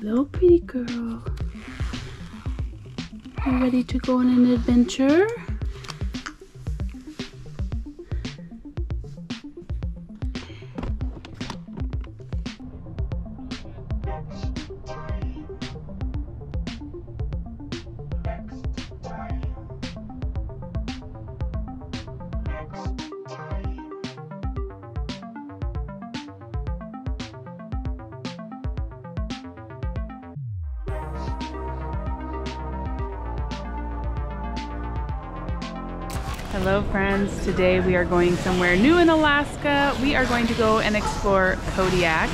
Hello, pretty girl. You ready to go on an adventure? Hello friends, today we are going somewhere new in Alaska. We are going to go and explore Kodiak.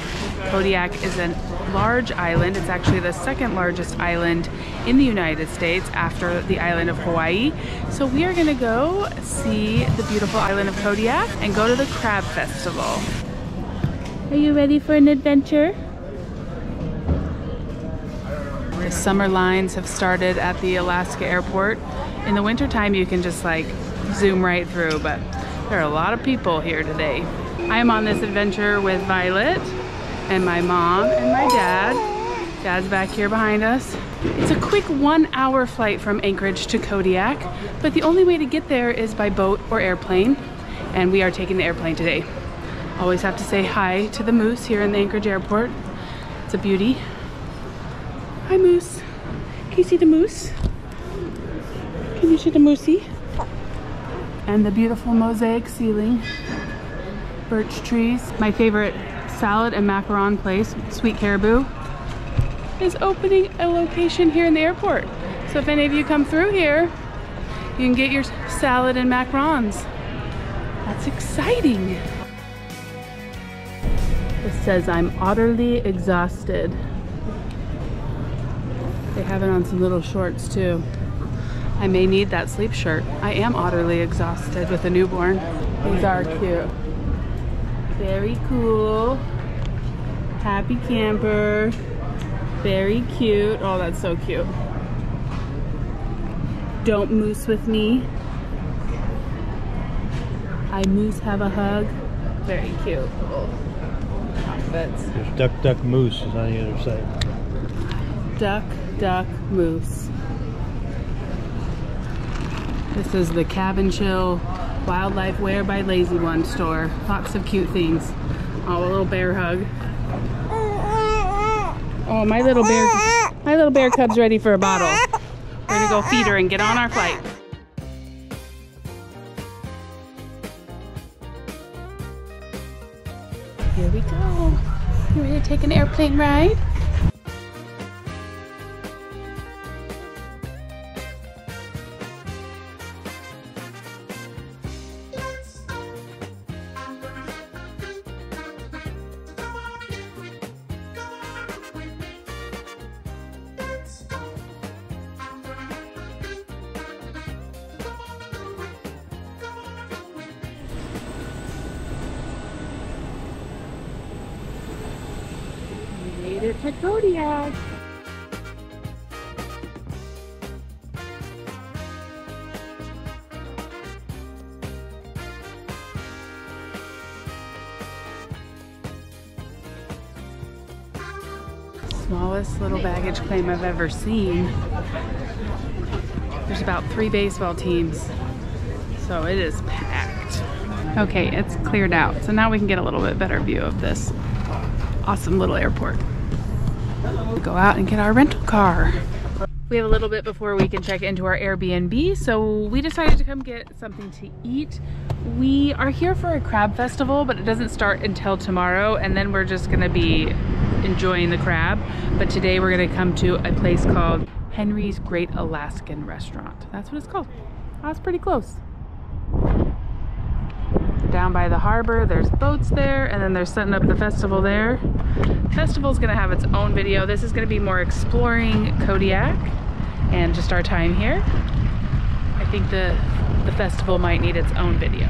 Kodiak is a large island. It's actually the second largest island in the United States after the island of Hawaii. So we are going to go see the beautiful island of Kodiak and go to the Crab Festival. Are you ready for an adventure? The summer lines have started at the Alaska airport. In the wintertime you can just like zoom right through, but there are a lot of people here today. I'm on this adventure with Violet and my mom and my dad. Dad's back here behind us. It's a quick 1-hour flight from Anchorage to Kodiak, but the only way to get there is by boat or airplane, and we are taking the airplane today. Always have to say hi to the moose here in the Anchorage airport. It's a beauty. Hi moose. Can you see the moose? Can you see the moosey? And the beautiful mosaic ceiling, birch trees. My favorite salad and macaron place, Sweet Caribou, is opening a location here in the airport. So if any of you come through here, you can get your salad and macarons. That's exciting. It says I'm utterly exhausted. They have it on some little shorts too. I may need that sleep shirt. I am utterly exhausted with a newborn. These are cute. Very cool. Happy camper. Very cute. Oh, that's so cute. Don't moose with me. I moose have a hug. Very cute little outfits. There's duck, duck, moose is on the other side. Duck, duck, moose. This is the Cabin Chill Wildlife Wear by Lazy One store. Lots of cute things. Oh, a little bear hug. Oh, my little bear cub's ready for a bottle. We're gonna go feed her and get on our flight. Here we go. You ready to take an airplane ride? Made it to Kodiak. Smallest little baggage claim I've ever seen. There's about 3 baseball teams, so it is packed. Okay, it's cleared out, so now we can get a little bit better view of this awesome little airport. Go out and get our rental car. We have a little bit before we can check into our Airbnb, so we decided to come get something to eat. We are here for a crab festival, but it doesn't start until tomorrow, and then we're just gonna be enjoying the crab. But today we're gonna come to a place called Henry's Great Alaskan Restaurant. That's what it's called. That's pretty close. Down by the harbor, there's boats there, and then they're setting up the festival there. The festival's gonna have its own video. This is gonna be more exploring Kodiak and just our time here. I think the festival might need its own video.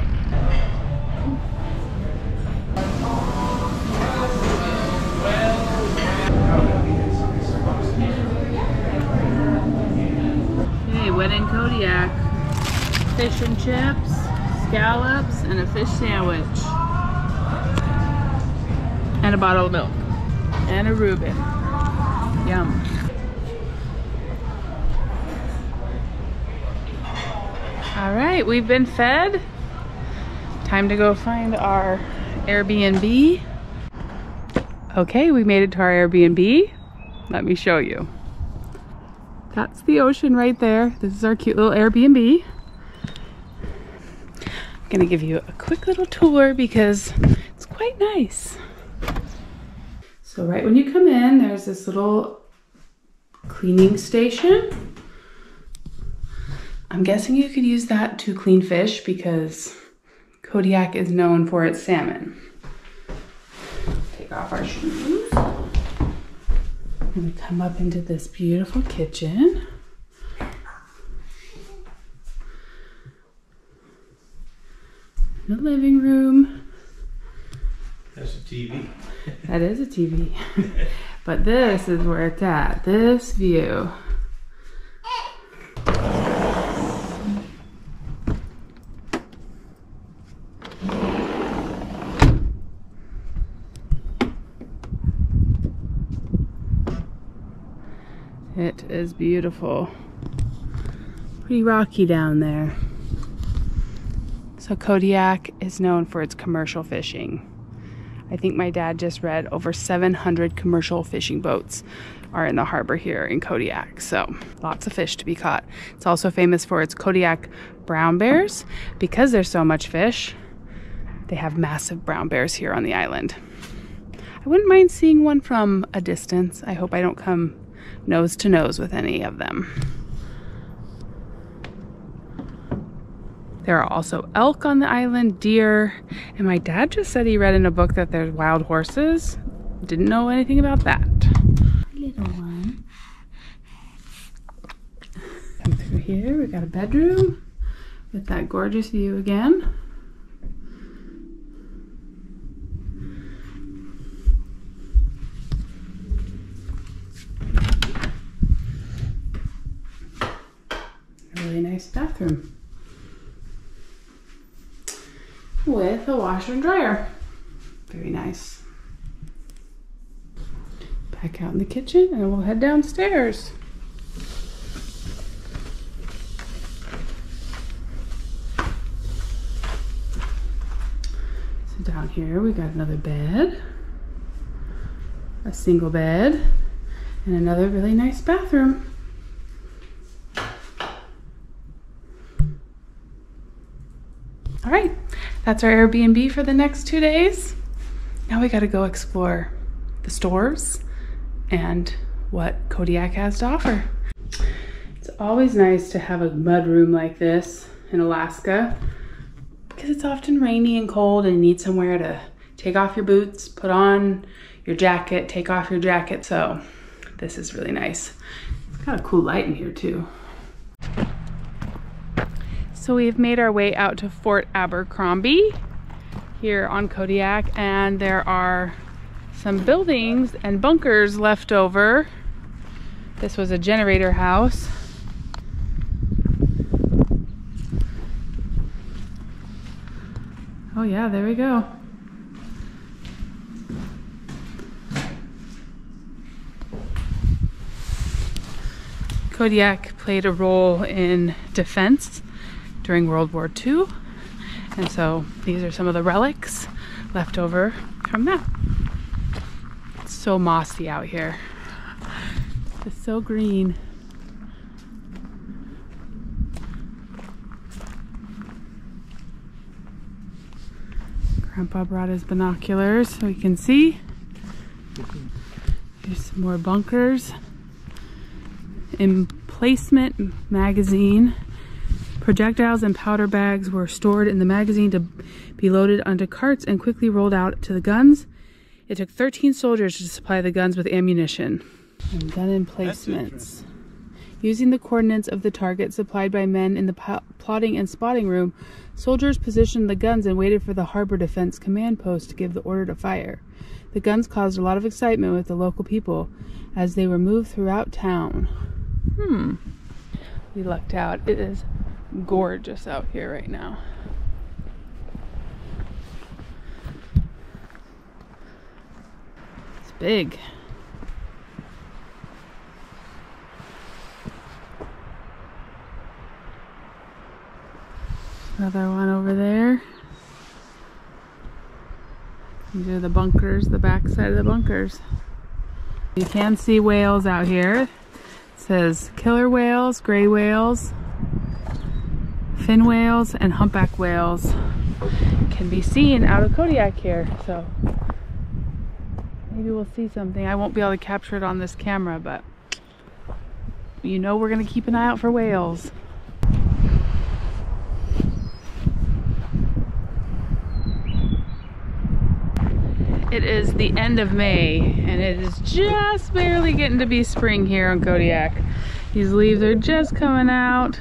Hey, when in Kodiak, fish and chips, scallops, and a fish sandwich. And a bottle of milk. And a Reuben. Yum. All right, we've been fed. Time to go find our Airbnb. Okay, we made it to our Airbnb. Let me show you. That's the ocean right there. This is our cute little Airbnb. I'm gonna give you a quick little tour because it's quite nice. So right when you come in, there's this little cleaning station. I'm guessing you could use that to clean fish because Kodiak is known for its salmon. Take off our shoes. And we come up into this beautiful kitchen. The living room. That's a TV. That is a TV. But this is where it's at. This view. It is beautiful. Pretty rocky down there. So Kodiak is known for its commercial fishing. I think my dad just read over 700 commercial fishing boats are in the harbor here in Kodiak. So lots of fish to be caught. It's also famous for its Kodiak brown bears. Because there's so much fish, they have massive brown bears here on the island. I wouldn't mind seeing one from a distance. I hope I don't come nose to nose with any of them. There are also elk on the island, deer, and my dad just said he read in a book that there's wild horses. Didn't know anything about that. Little one. Come through here, we got a bedroom with that gorgeous view again. Really nice bathroom with a washer and dryer. Very nice. Back out in the kitchen and we'll head downstairs. So down here we got another bed, a single bed, and another really nice bathroom. All right, that's our Airbnb for the next 2 days. Now we gotta go explore the stores and what Kodiak has to offer. It's always nice to have a mud room like this in Alaska because it's often rainy and cold and you need somewhere to take off your boots, put on your jacket, take off your jacket. So this is really nice. It's got a cool light in here too. So we've made our way out to Fort Abercrombie here on Kodiak, and there are some buildings and bunkers left over. This was a generator house. Oh yeah, there we go. Kodiak played a role in defense during World War II, and so these are some of the relics left over from that. It's so mossy out here. It's so green. Grandpa brought his binoculars so we can see. Here's some more bunkers. Emplacement magazine. Projectiles and powder bags were stored in the magazine to be loaded onto carts and quickly rolled out to the guns. It took 13 soldiers to supply the guns with ammunition. And gun emplacements. Using the coordinates of the target supplied by men in the plotting and spotting room, soldiers positioned the guns and waited for the harbor defense command post to give the order to fire. The guns caused a lot of excitement with the local people as they were moved throughout town. We lucked out. It is gorgeous out here right now. It's big. Another one over there. These are the bunkers, the back side of the bunkers. You can see whales out here. It says killer whales, gray whales, fin whales, and humpback whales can be seen out of Kodiak here. So maybe we'll see something. I won't be able to capture it on this camera, but you know we're gonna keep an eye out for whales. It is the end of May, and it is just barely getting to be spring here on Kodiak. These leaves are just coming out.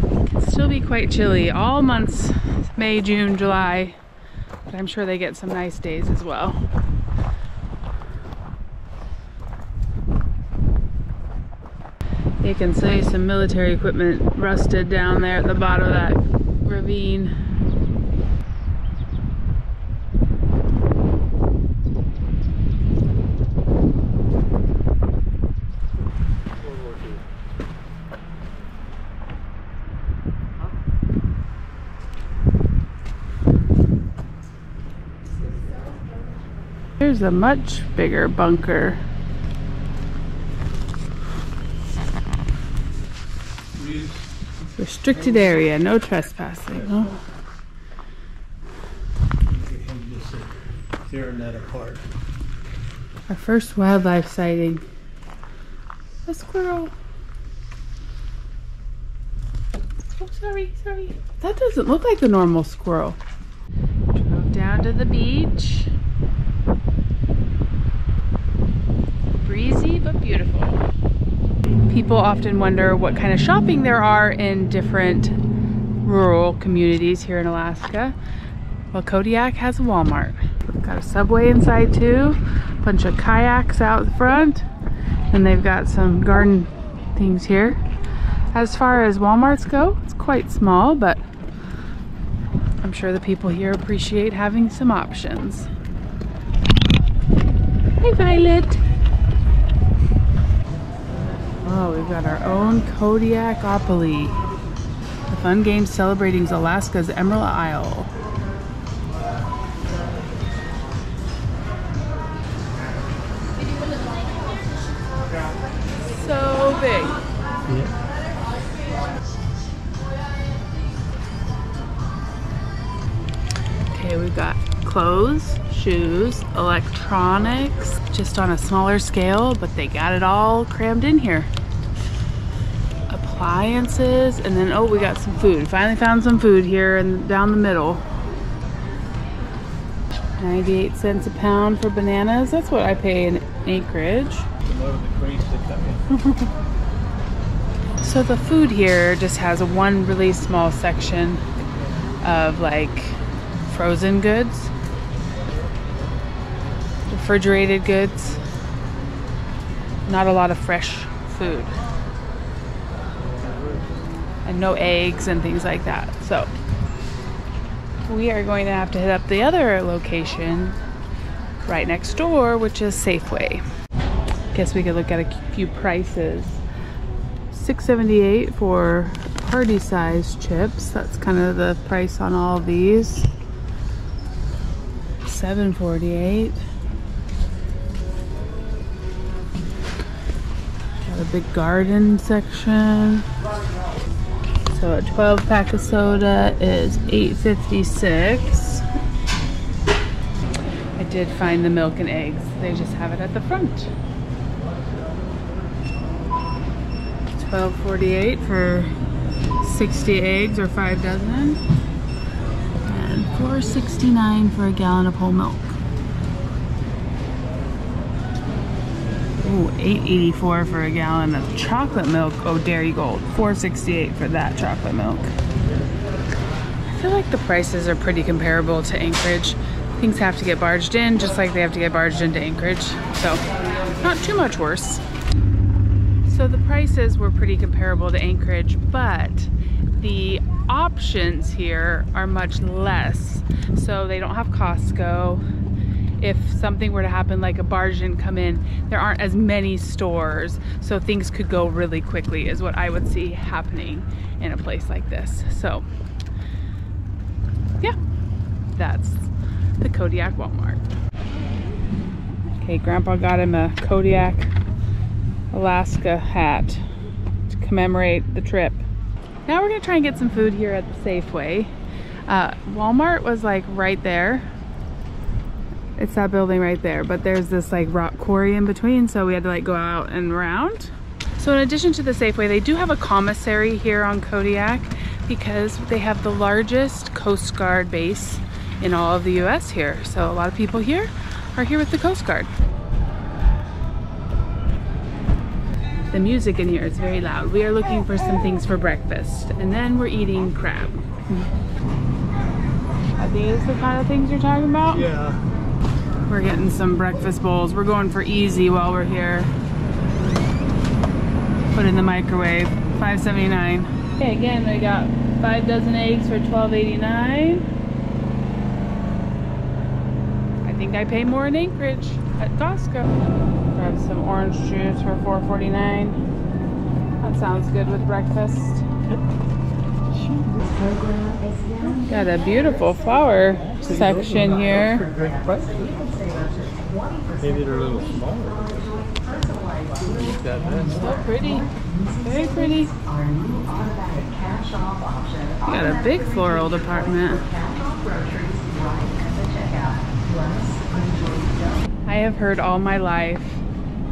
It can still be quite chilly all months, May, June, July, but I'm sure they get some nice days as well. You can see some military equipment rusted down there at the bottom of that ravine. Here's a much bigger bunker. Restricted area, no trespassing. No. Just tearing that apart. Our first wildlife sighting. A squirrel. Oh, sorry. That doesn't look like a normal squirrel. Drove down to the beach. Breezy but beautiful. People often wonder what kind of shopping there are in different rural communities here in Alaska. Well, Kodiak has a Walmart. We've got a Subway inside too, a bunch of kayaks out front, and they've got some garden things here. As far as Walmarts go, it's quite small, but I'm sure the people here appreciate having some options. Hey, Violet. Oh, we've got our own Kodiakopoly. The fun game celebrating Alaska's Emerald Isle. So big. Yeah. Okay, we've got clothes, shoes, electronics, just on a smaller scale, but they got it all crammed in here. Appliances, and then, oh, we got some food. Finally found some food here and down the middle. 98 cents a pound for bananas. That's what I pay in Anchorage. So the food here just has one really small section of like frozen goods, refrigerated goods, not a lot of fresh food, and no eggs and things like that. So we are going to have to hit up the other location right next door, which is Safeway. Guess we could look at a few prices. $6.78 for party size chips. That's kind of the price on all of these. $7.48. Got a big garden section. So a 12 pack of soda is $8.56. I did find the milk and eggs. They just have it at the front. $12.48 for 60 eggs or 5 dozen. And $4.69 for a gallon of whole milk. Ooh, $8.84 for a gallon of chocolate milk. Oh, Dairy Gold. $4.68 for that chocolate milk. I feel like the prices are pretty comparable to Anchorage. Things have to get barged in just like they have to get barged into Anchorage. So, not too much worse. So the prices were pretty comparable to Anchorage, but the options here are much less. So they don't have Costco. If something were to happen, like a barge didn't come in, there aren't as many stores. So things could go really quickly is what I would see happening in a place like this. So That's the Kodiak Walmart. Okay, Grandpa got him a Kodiak Alaska hat to commemorate the trip. Now we're gonna try and get some food here at the Safeway. Walmart was like right there. It's that building right there, but there's this like rock quarry in between, so we had to like go out and around. So in addition to the Safeway, they do have a commissary here on Kodiak because they have the largest Coast Guard base in all of the US here. So a lot of people here are here with the Coast Guard. The music in here is very loud. We are looking for some things for breakfast, and then we're eating crab. Are these the kind of things you're talking about? Yeah. We're getting some breakfast bowls. We're going for easy while we're here. Put in the microwave, $5.79. Okay, again, I got 5 dozen eggs for $12.89. I think I pay more in Anchorage at Costco. Grab some orange juice for $4.49. That sounds good with breakfast. Got a beautiful flower section here. Maybe they're a little smaller. So pretty. Very pretty. Got a big floral department. I have heard all my life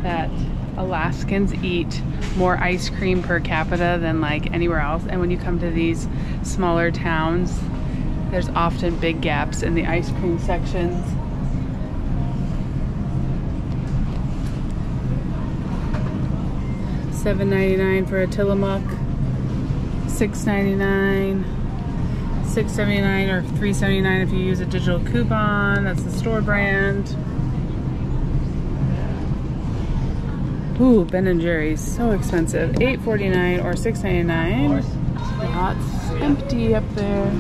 that Alaskans eat more ice cream per capita than like anywhere else, and when you come to these smaller towns, there's often big gaps in the ice cream sections. $7.99 for a Tillamook, $6.99, $6.79 or $3.79 if you use a digital coupon. That's the store brand. Ooh, Ben & Jerry's, so expensive. $8.49 or $6.99. Lots empty up there.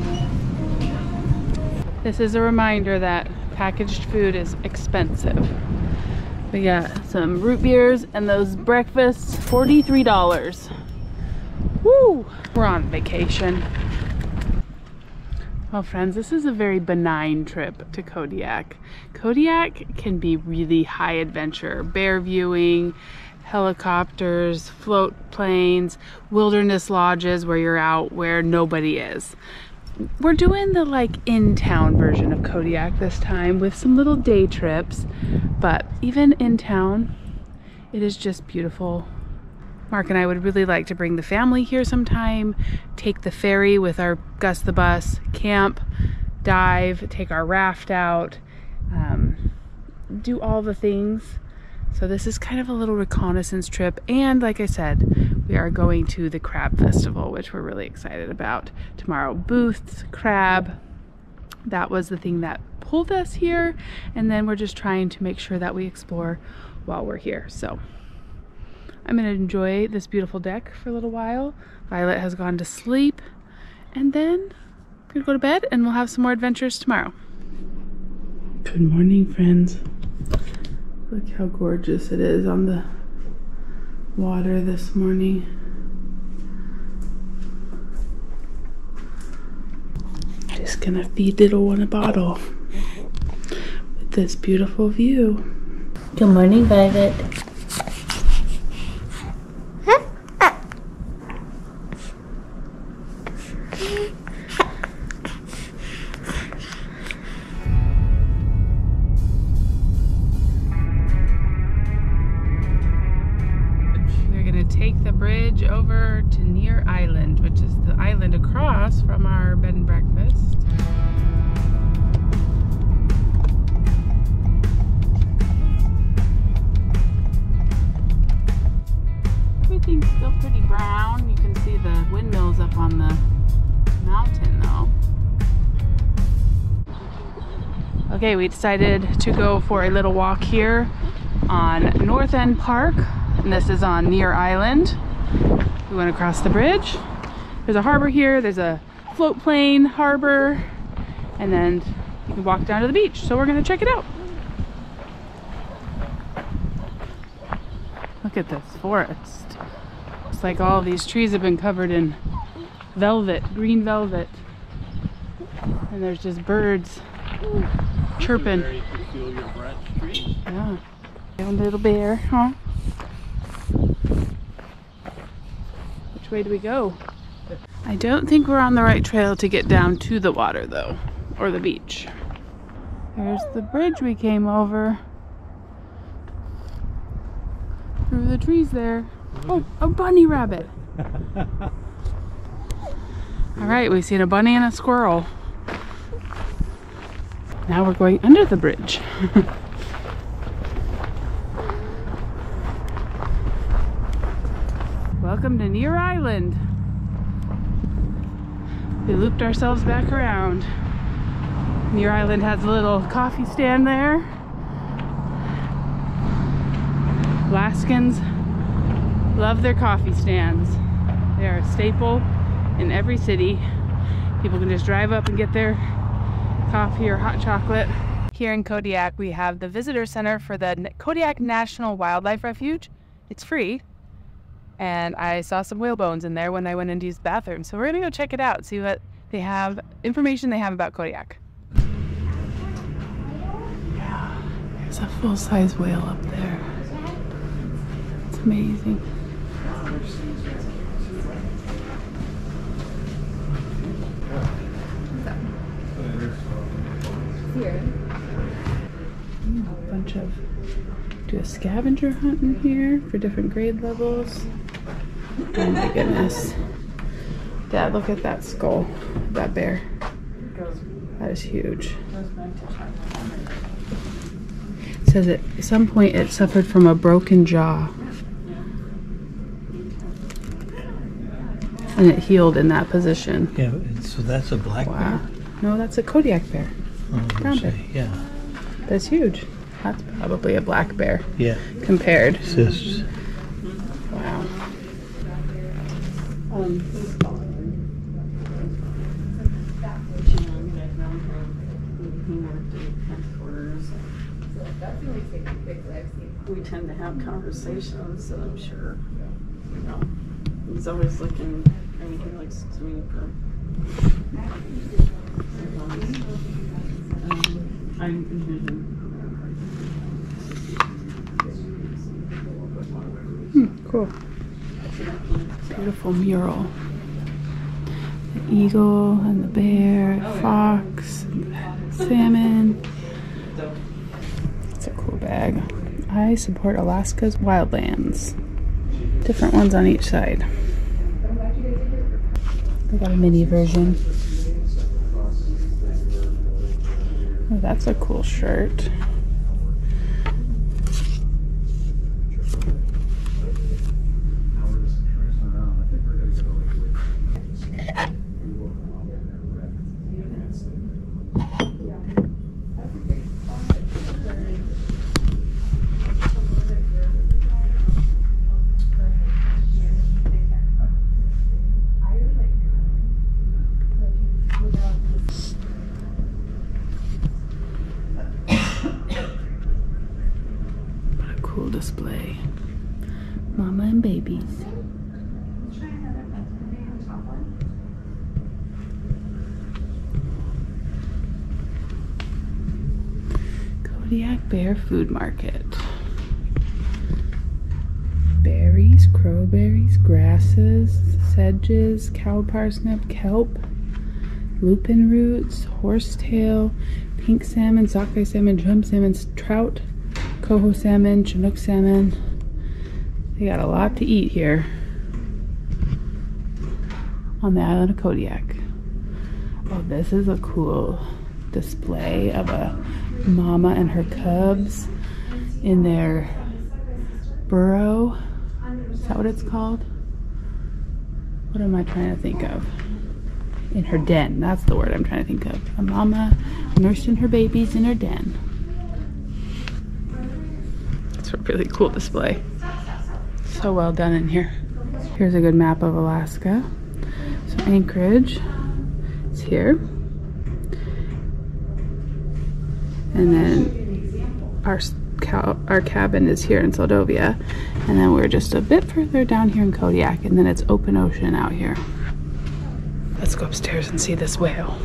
This is a reminder that packaged food is expensive. We got some root beers and those breakfasts, $43. Woo! We're on vacation. Well, friends, this is a very benign trip to Kodiak. Kodiak can be really high adventure. Bear viewing, helicopters, float planes, wilderness lodges where you're out where nobody is. We're doing the like in-town version of Kodiak this time with some little day trips, but even in town, it is just beautiful. Mark and I would really like to bring the family here sometime, take the ferry with our Gus the Bus, camp, dive, take our raft out, do all the things. So this is kind of a little reconnaissance trip, and like I said, we are going to the crab festival, which we're really excited about tomorrow. Booths, crab, that was the thing that pulled us here, and then we're just trying to make sure that we explore while we're here. So I'm gonna enjoy this beautiful deck for a little while. Violet has gone to sleep, and then we're gonna go to bed and we'll have some more adventures tomorrow. Good morning, friends. Look how gorgeous it is on the water this morning. Just gonna feed little one a bottle with this beautiful view. Good morning, Violet. Take the bridge over to Near Island, which is the island across from our bed and breakfast. Everything's still pretty brown. You can see the windmills up on the mountain though. Okay, we decided to go for a little walk here on North End Park. And this is on Near Island. We went across the bridge. There's a harbor here. There's a float plane harbor. And then you can walk down to the beach. So we're gonna check it out. Look at this forest. Looks like all of these trees have been covered in velvet, green velvet. And there's just birds chirping. Yeah. A little bear, huh? Which way do we go? I don't think we're on the right trail to get down to the water though, or the beach. There's the bridge we came over. Through the trees there. Oh, a bunny rabbit. All right, we've seen a bunny and a squirrel. Now we're going under the bridge. Welcome to Near Island. We looped ourselves back around. Near Island has a little coffee stand there. Alaskans love their coffee stands. They are a staple in every city. People can just drive up and get their coffee or hot chocolate. Here in Kodiak, we have the visitor center for the Kodiak National Wildlife Refuge. It's free. And I saw some whale bones in there when I went in to use the bathroom. So we're gonna go check it out, see what they have, information they have about Kodiak. Yeah, there's a full-size whale up there. It's amazing. A bunch of, do a scavenger hunt in here for different grade levels. Oh my goodness. Dad, look at that skull, that bear. That is huge. It says at some point it suffered from a broken jaw. And it healed in that position. Yeah, so that's a black bear? No, that's a Kodiak bear. Brown bear. Yeah. That's huge. That's probably a black bear. Yeah. Compared. Cysts. Wow. We tend to have conversations, and I'm sure, you know, he's always looking, I mean, he likes to me for, I envision. Cool. Beautiful mural. The eagle and the bear, fox, salmon. It's a cool bag. I support Alaska's wildlands. Different ones on each side. I got a mini version. Oh, that's a cool shirt. Display. Mama and babies. Kodiak Bear Food Market. Berries, crowberries, grasses, sedges, cow parsnip, kelp, lupin roots, horsetail, pink salmon, sockeye salmon, drum salmon, trout, coho salmon, chinook salmon. They got a lot to eat here on the island of Kodiak. Oh, this is a cool display of a mama and her cubs in their burrow. Is that what it's called? What am I trying to think of? In her den, that's the word I'm trying to think of. A mama nursing her babies in her den. A really cool display. So well done in here. Here's a good map of Alaska. So Anchorage is here. And then our cabin is here in Soldovia. And then we're just a bit further down here in Kodiak, and then it's open ocean out here. Let's go upstairs and see this whale.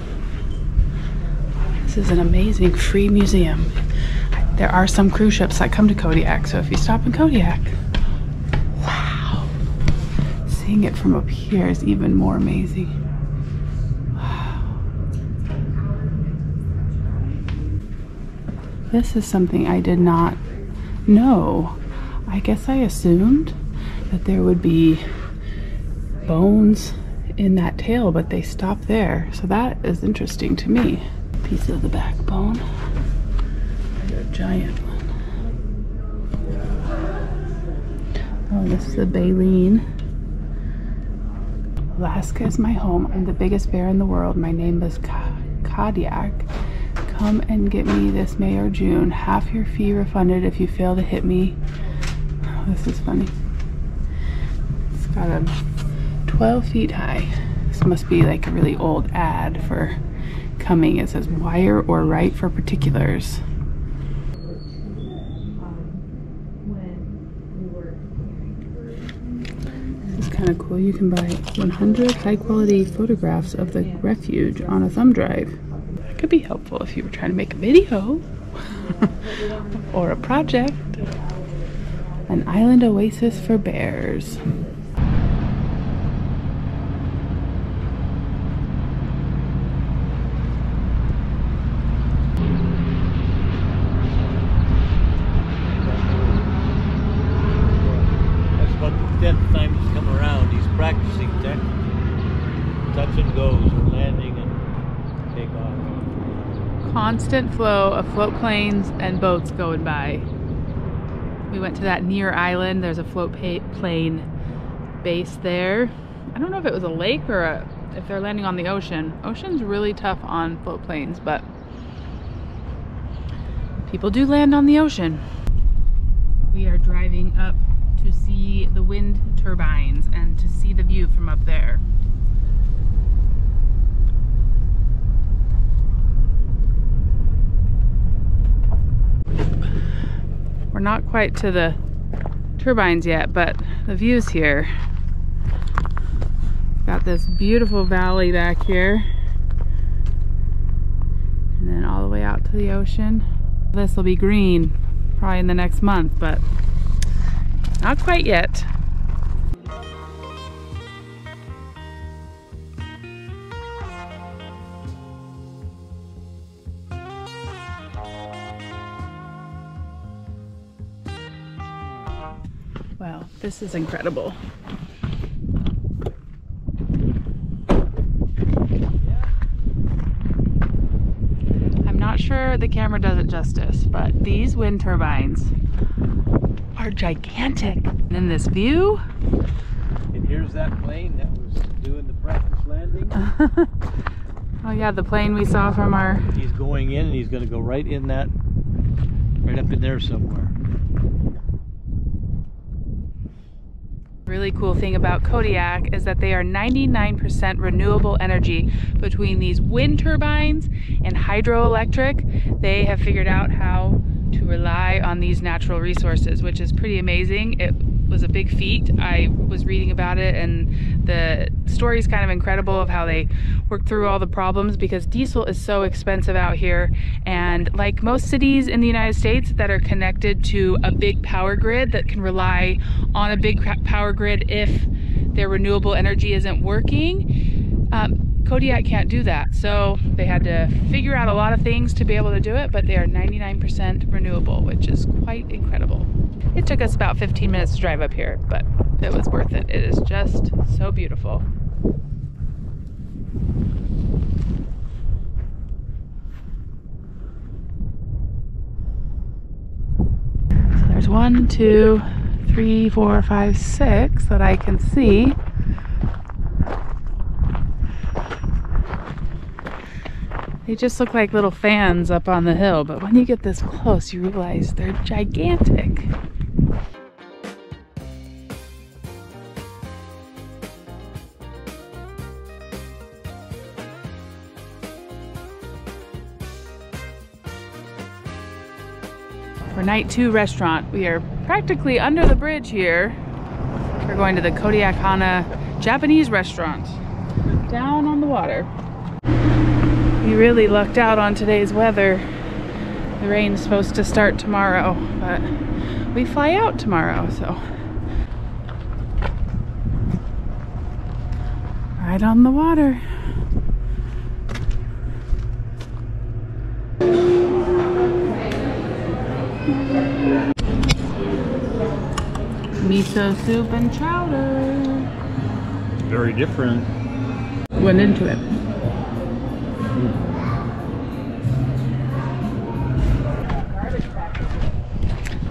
This is an amazing free museum. There are some cruise ships that come to Kodiak, so if you stop in Kodiak, wow, seeing it from up here is even more amazing. Wow. This is something I did not know. I guess I assumed that there would be bones in that tail, but they stop there. So that is interesting to me. Piece of the backbone. A giant one. Oh, this is the baleen. Alaska is my home. I'm the biggest bear in the world. My name is Kodiak. Come and get me this May or June. Half your fee refunded if you fail to hit me. Oh, this is funny. It's got a 12 feet high. This must be like a really old ad for coming. It says wire or right for particulars. This is kind of cool. You can buy 100 high quality photographs of the refuge on a thumb drive. It could be helpful if you were trying to make a video or a project. An island oasis for bears. That's about the 10th time he's come around. He's practicing touch and goes, landing and take off. Constant flow of float planes and boats going by. We went to that near island. There's a float plane base there. I don't know if it was a lake or if they're landing on the ocean. Ocean's really tough on float planes, but people do land on the ocean. We are driving up to see the wind turbines and to see the view from up there. We're not quite to the turbines yet, but the views here. Got this beautiful valley back here, and then all the way out to the ocean. This will be green probably in the next month, but not quite yet. Wow, this is incredible. I'm not sure the camera does it justice, but these wind turbines are gigantic. And in this view, And here's that plane that was doing the practice landing. oh yeah, the plane we saw from our... He's going in and he's going to go right in that, right up in there somewhere. Really cool thing about Kodiak is that they are 99% renewable energy. Between these wind turbines and hydroelectric, they have figured out how to rely on these natural resources, which is pretty amazing. It was a big feat. I was reading about it, and the story is kind of incredible of how they work through all the problems, because diesel is so expensive out here. And like most cities in the United States that are connected to a big power grid that can rely on a big power grid if their renewable energy isn't working, Kodiak can't do that. So they had to figure out a lot of things to be able to do it, but they are 99% renewable, which is quite incredible. It took us about 15 minutes to drive up here, but it was worth it. It is just so beautiful. So there's 1, 2, 3, 4, 5, 6 that I can see. They just look like little fans up on the hill, but when you get this close, you realize they're gigantic. For night 2 restaurant, we are practically under the bridge here. We're going to the Kodiak Island Japanese restaurant down on the water. We really lucked out on today's weather. The rain's supposed to start tomorrow, but we fly out tomorrow, so. Right on the water. Miso soup and chowder. Very different. Went into it.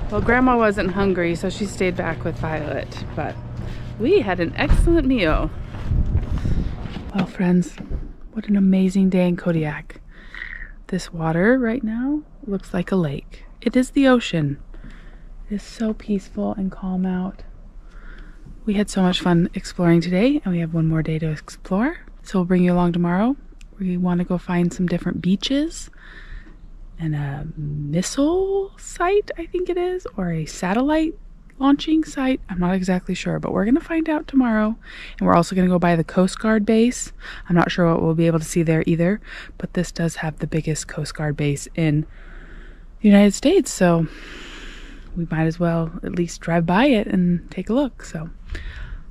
Well, Grandma wasn't hungry, so she stayed back with Violet, but we had an excellent meal. Well, friends, what an amazing day in Kodiak. This water right now looks like a lake. It is the ocean. It is so peaceful and calm out. We had so much fun exploring today, and we have one more day to explore. So we'll bring you along tomorrow. We want to go find some different beaches and a missile site, I think it is, or a satellite launching site. I'm not exactly sure, but we're going to find out tomorrow. And we're also going to go by the Coast Guard base. I'm not sure what we'll be able to see there either, but this does have the biggest Coast Guard base in the United States, so we might as well at least drive by it and take a look. So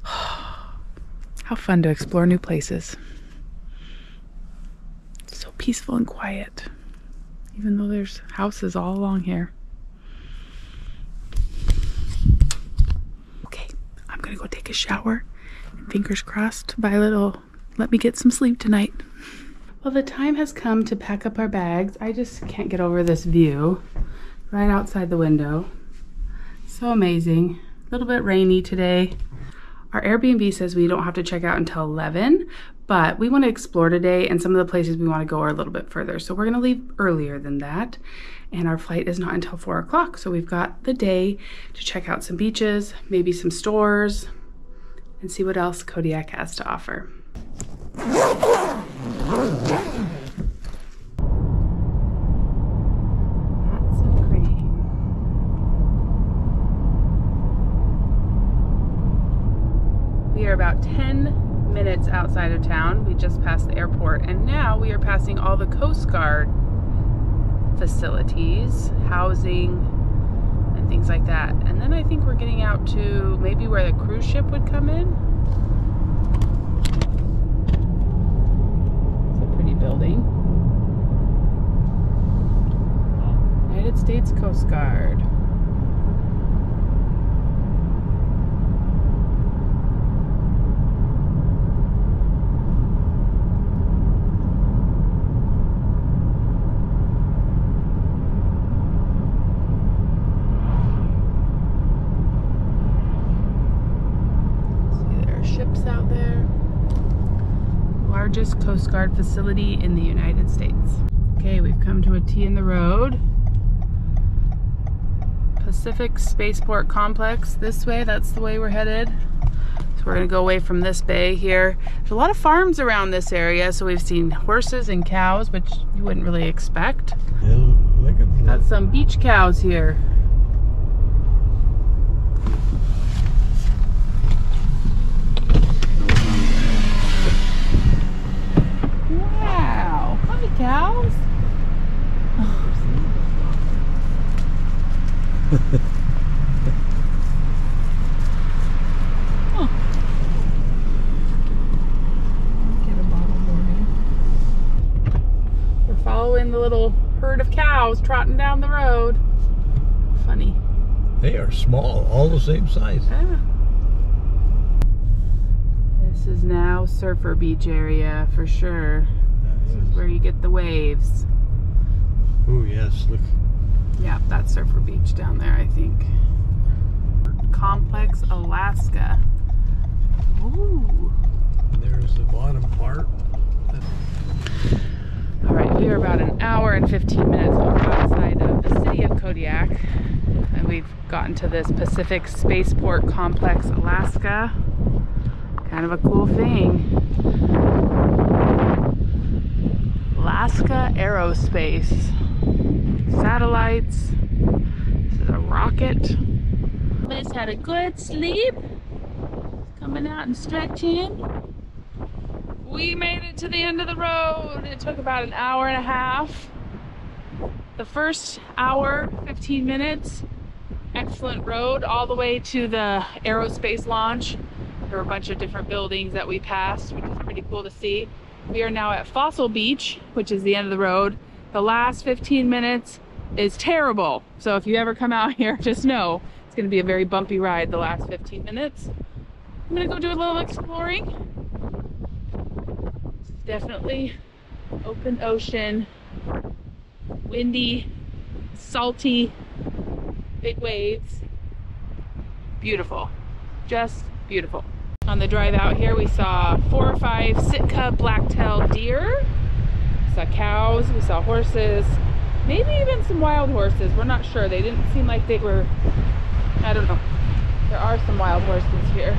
how fun to explore new places. So peaceful and quiet, even though there's houses all along here. Okay, I'm gonna go take a shower. Fingers crossed Violet will let me get some sleep tonight. Well, the time has come to pack up our bags. I just can't get over this view right outside the window. So amazing. A little bit rainy today. Our Airbnb says we don't have to check out until 11, but we want to explore today, and some of the places we want to go are a little bit further. So we're going to leave earlier than that, and our flight is not until 4 o'clock. So we've got the day to check out some beaches, maybe some stores, and see what else Kodiak has to offer. We are about 10 minutes outside of town. We just passed the airport, and now we are passing all the Coast Guard facilities, housing, and things like that. And then I think we're getting out to maybe where the cruise ship would come in. It's a pretty building. United States Coast Guard. Out there. Largest Coast Guard facility in the United States. Okay, we've come to a T in the road. Pacific Spaceport Complex. This way, that's the way we're headed. So we're gonna go away from this bay here. There's a lot of farms around this area, so we've seen horses and cows, which you wouldn't really expect. Yeah, look at Got some beach cows here. Cows? Huh. Get a bottle boarding. We're following the little herd of cows trotting down the road. Funny. They are small, all the same size. Ah. This is now Surfer Beach area for sure. This is where you get the waves. Oh yes, look. Yeah, that's Surfer Beach down there, I think. Complex, Alaska. Ooh. There's the bottom part. All right, we are about an hour and 15 minutes outside of the city of Kodiak, and we've gotten to this Pacific Spaceport Complex, Alaska. Kind of a cool thing. Alaska Aerospace. Satellites. This is a rocket. Let's had a good sleep. Coming out and stretching. We made it to the end of the road. It took about an hour and a half. The first hour, 15 minutes, excellent road all the way to the aerospace launch. There were a bunch of different buildings that we passed, which is pretty cool to see. We are now at Fossil Beach, which is the end of the road. The last 15 minutes is terrible. So if you ever come out here, just know it's going to be a very bumpy ride the last 15 minutes. I'm going to go do a little exploring. It's definitely open ocean, windy, salty, big waves. Beautiful, just beautiful. On the drive out here, we saw 4 or 5 Sitka black-tailed deer. We saw cows, we saw horses, maybe even some wild horses. We're not sure. They didn't seem like they were, I don't know. There are some wild horses here.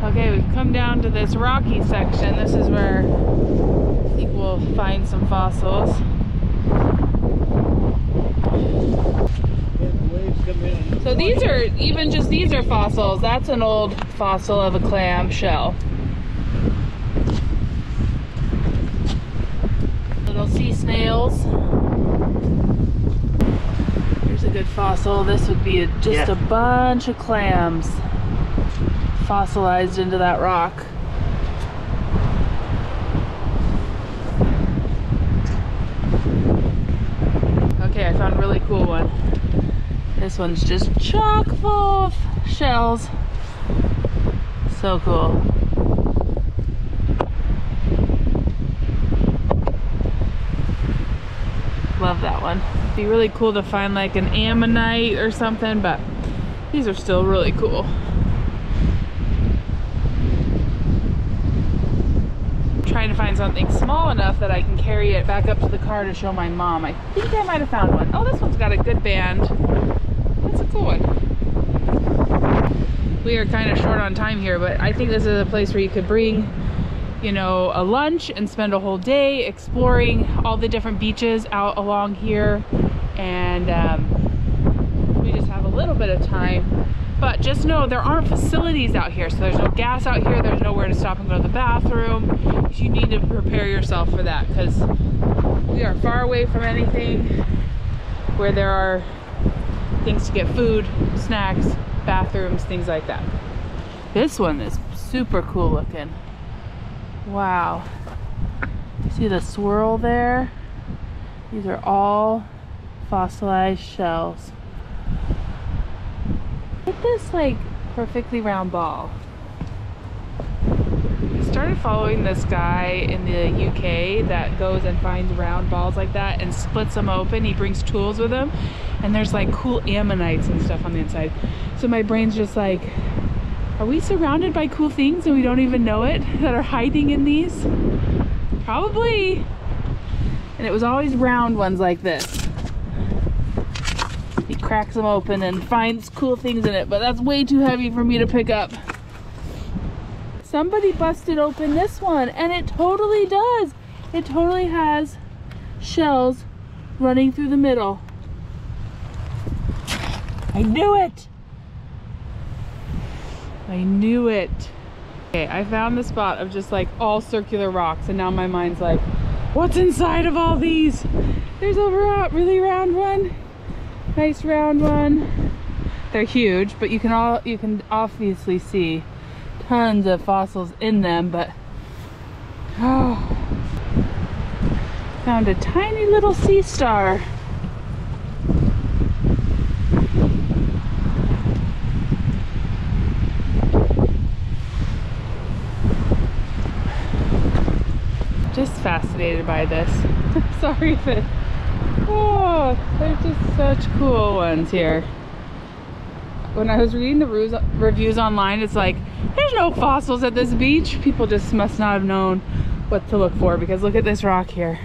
Okay, we've come down to this rocky section. This is where I think we'll find some fossils. So these are, even just these are fossils. That's an old fossil of a clam shell. Little sea snails. Here's a good fossil. This would be just a bunch of clams fossilized into that rock. Okay, I found a really cool one. This one's just chock full of shells. So cool. Love that one. It'd be really cool to find like an ammonite or something, but these are still really cool. I'm trying to find something small enough that I can carry it back up to the car to show my mom. I think I might have found one. Oh, this one's got a good band. That's a cool one. We are kind of short on time here, but I think this is a place where you could bring, you know, a lunch and spend a whole day exploring all the different beaches out along here. And we just have a little bit of time. But just know there aren't facilities out here. So there's no gas out here. There's nowhere to stop and go to the bathroom. You need to prepare yourself for that because we are far away from anything where there are things to get food, snacks, bathrooms, things like that. This one is super cool looking. Wow. See the swirl there? These are all fossilized shells. Look at this like perfectly round ball. I started following this guy in the UK that goes and finds round balls like that and splits them open. He brings tools with him and there's like cool ammonites and stuff on the inside. So my brain's just like, are we surrounded by cool things and we don't even know it that are hiding in these? Probably. And it was always round ones like this. He cracks them open and finds cool things in it, but that's way too heavy for me to pick up. Somebody busted open this one and it totally does. It totally has shells running through the middle. I knew it. I knew it. Okay, I found the spot of just like all circular rocks and now my mind's like, what's inside of all these? There's a really round one. Nice round one. They're huge, but you can obviously see tons of fossils in them, but oh, found a tiny little sea star. Just fascinated by this. Sorry if it, oh, they're just such cool ones here. When I was reading the reviews online, it's like, there's no fossils at this beach. People just must not have known what to look for because look at this rock here.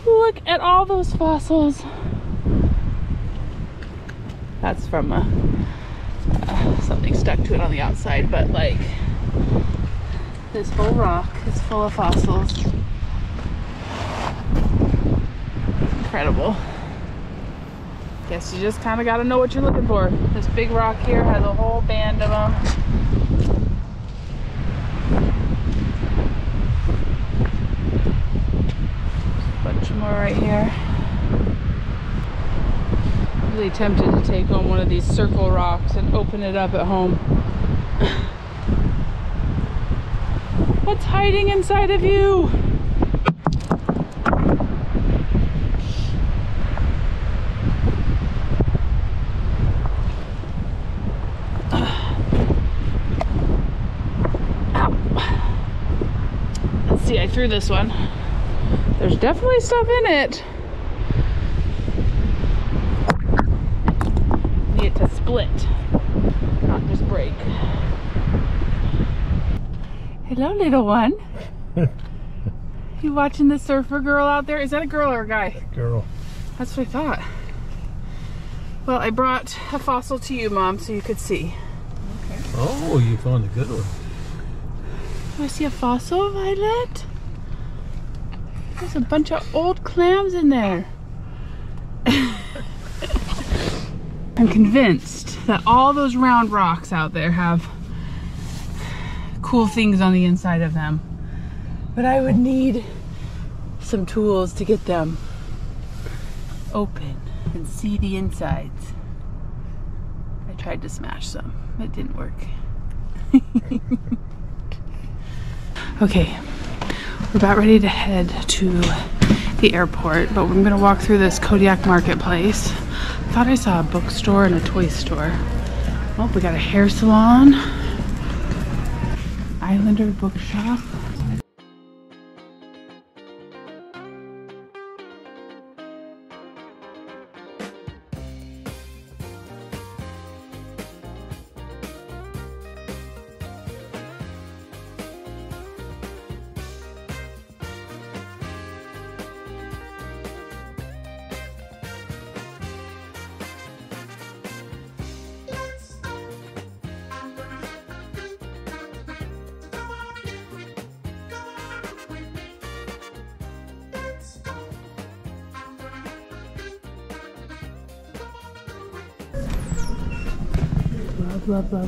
Look at all those fossils. That's from something stuck to it on the outside, but like this whole rock is full of fossils. Incredible. Guess you just kind of got to know what you're looking for. This big rock here has a whole band of them. bunch more right here. Really tempted to take home one of these circle rocks and open it up at home. What's hiding inside of you? Let's see, I threw this one. There's definitely stuff in it. Need it to split, not just break. Hello, little one. You watching the surfer girl out there? Is that a girl or a guy? Girl. That's what I thought. Well, I brought a fossil to you, Mom, so you could see. Okay. Oh, you found a good one. Do I see a fossil, Violet? There's a bunch of old clams in there. I'm convinced that all those round rocks out there have cool things on the inside of them. But I would need some tools to get them open and see the insides. I tried to smash some. It didn't work. Okay, we're about ready to head to the airport, but we're gonna walk through this Kodiak marketplace. I thought I saw a bookstore and a toy store. Oh, we got a hair salon. Islander bookshop.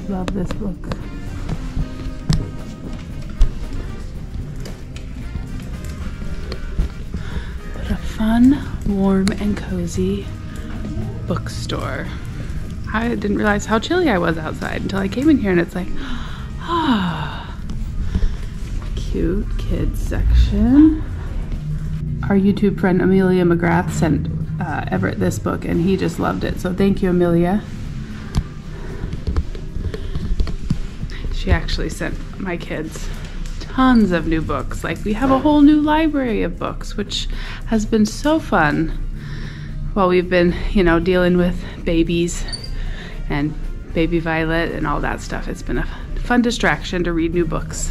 Love this book. What a fun, warm, and cozy bookstore. I didn't realize how chilly I was outside until I came in here, and it's like, ah, cute kids section. Our YouTube friend Amelia McGrath sent Everett this book, and he just loved it. So thank you, Amelia. She actually sent my kids tons of new books. Like, we have a whole new library of books, which has been so fun while we've been, you know, dealing with babies and baby Violet and all that stuff. It's been a fun distraction to read new books.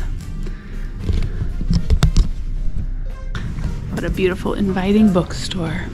What a beautiful, inviting bookstore.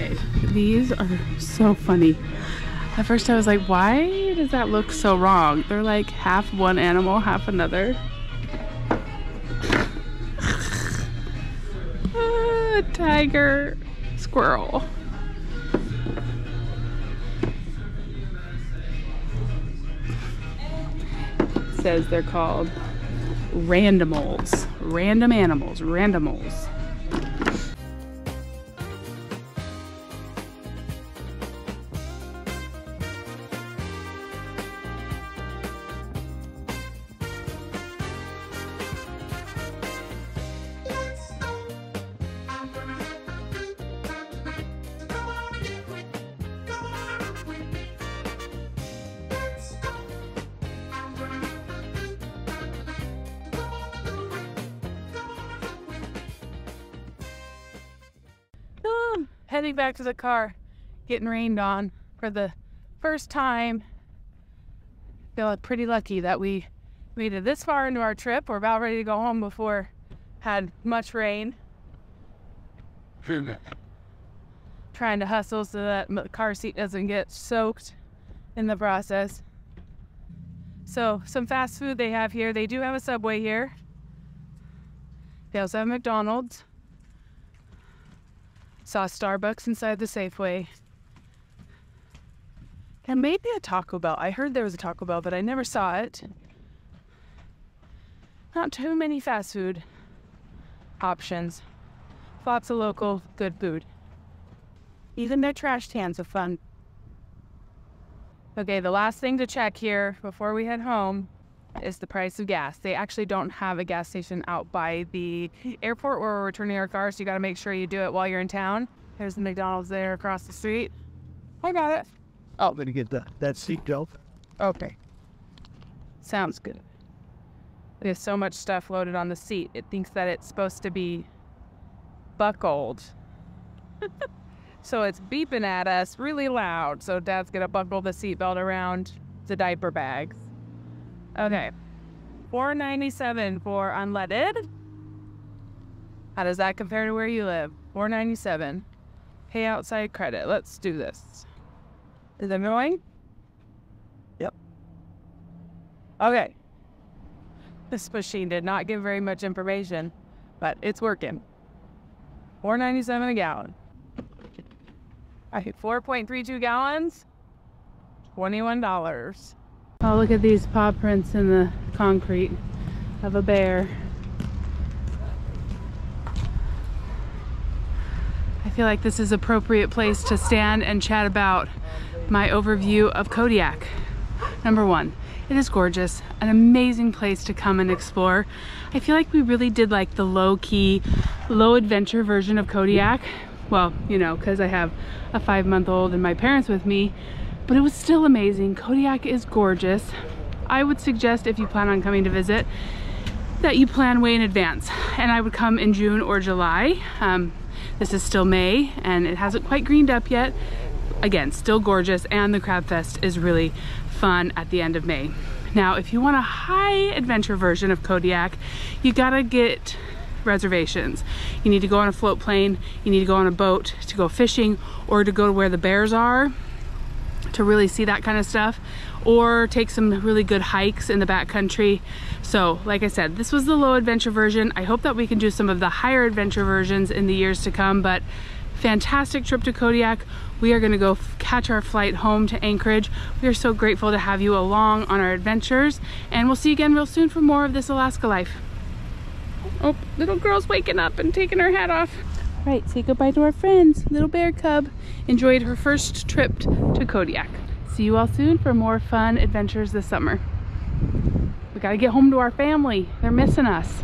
Okay, these are so funny. At first I was like, why does that look so wrong? They're like half one animal, half another. Tiger, squirrel. It says they're called randomals. Random animals, randomals. heading back to the car, getting rained on for the first time. Feel pretty lucky that we made it this far into our trip. We're about ready to go home before had much rain. Trying to hustle so that the car seat doesn't get soaked in the process. So some fast food they have here. They do have a Subway here. They also have McDonald's. Saw Starbucks inside the Safeway. And maybe a Taco Bell. I heard there was a Taco Bell, but I never saw it. Not too many fast food options. Lots of local good food. Even their trash cans are fun. Okay, the last thing to check here before we head home is the price of gas. They actually don't have a gas station out by the airport where we're returning our car, so you gotta make sure you do it while you're in town. There's the McDonald's there across the street. I got it. Oh, gonna get that seat belt. Okay. Sounds good. There's so much stuff loaded on the seat. It thinks that it's supposed to be buckled. So it's beeping at us really loud. So Dad's gonna buckle the seatbelt around the diaper bags. Okay. $4.97 for unleaded. How does that compare to where you live? $4.97. Pay outside credit. Let's do this. Is it going? Yep. Okay. This machine did not give very much information, but it's working. $4.97 a gallon. All right, 4.32 gallons, $21. Oh, look at these paw prints in the concrete of a bear. I feel like this is an appropriate place to stand and chat about my overview of Kodiak. Number one, it is gorgeous, an amazing place to come and explore. I feel like we really did like the low-key, low-adventure version of Kodiak. Well, you know, because I have a 5-month-old and my parents with me, but it was still amazing. Kodiak is gorgeous. I would suggest, if you plan on coming to visit, that you plan way in advance, and I would come in June or July. This is still May and it hasn't quite greened up yet. Again, still gorgeous, and the Crab Fest is really fun at the end of May. Now, if you want a high adventure version of Kodiak, you gotta get reservations. You need to go on a float plane, you need to go on a boat to go fishing, or to go to where the bears are to really see that kind of stuff, or take some really good hikes in the backcountry. So like I said, this was the low adventure version. I hope that we can do some of the higher adventure versions in the years to come, but fantastic trip to Kodiak. We are going to go catch our flight home to Anchorage. We are so grateful to have you along on our adventures, and we'll see you again real soon for more of This Alaska Life. Oh, little girl's waking up and taking her hat off. All right, say goodbye to our friends. Little bear cub enjoyed her first trip to Kodiak. See you all soon for more fun adventures this summer. We got to get home to our family. They're missing us.